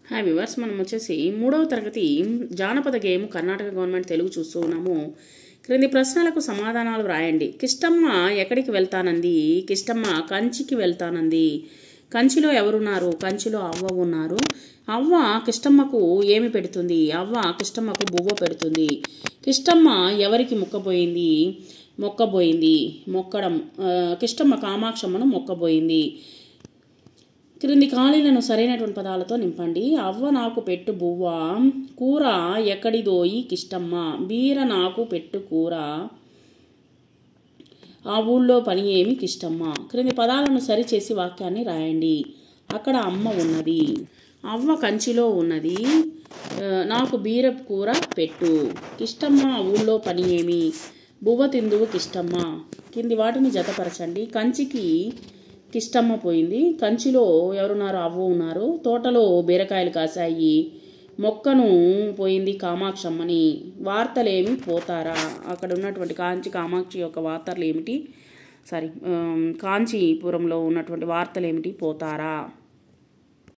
Hi viewers, మనం వచ్చేసి 3వ తరగతి జానపద గేమ్ కర్ణాటక గవర్నమెంట్ తెలుగు చూస్తూ ఉన్నాము. క్రింది ప్రశ్నలకు సమాధానాలు రాయండి. కిష్టమ్మ ఎక్కడికి వెళ్తానంది? కిష్టమ్మ కంచికి వెళ్తానంది. కంచిలో ఎవరున్నారు? కంచిలో అవ్వ ఉన్నారు. అవ్వ కిష్టమ్మకు ఏమి పెడుతుంది? అవ్వ కిష్టమ్మకు బువ్వ పెడుతుంది. కిష్టమ్మ ఎవరికి మొక్కబోయింది? మొక్కడం. కిష్టమ్మ కామాక్షమ్మను మొక్కబోయింది. క్రింది ఖాళీలను సరైనటువంటి పదాలతో నింపండి. అవ్వ నాకు పెట్టు బువ్వ, కూర ఎక్కడిదోయి కిష్టమ్మ, బీర నాకు పెట్టు కూర, ఆ ఊళ్ళో పని ఏమి కిష్టమ్మ. క్రింది పదాలను సరిచేసి వాక్యాన్ని రాయండి. అక్కడ అమ్మ ఉన్నది. అవ్వ కంచిలో ఉన్నది. నాకు బీర కూర పెట్టు. కిష్టమ్మ ఊళ్ళో పని ఏమి? బువ్వ తిందువు కిష్టమ్మ. కింది వాటిని జతపరచండి. కంచికి కిష్టమ్మ పోయింది. కంచిలో ఎవరున్నారు? అవ్వ ఉన్నారు. తోటలో బీరకాయలు కాశాయి. మొక్కను పోయింది కామాక్షమ్మని. వార్తలేమి పోతారా? అక్కడ ఉన్నటువంటి కామాక్షి యొక్క వార్తలు ఏమిటి? కాంచీపురంలో ఉన్నటువంటి వార్తలు ఏమిటి? పోతారా.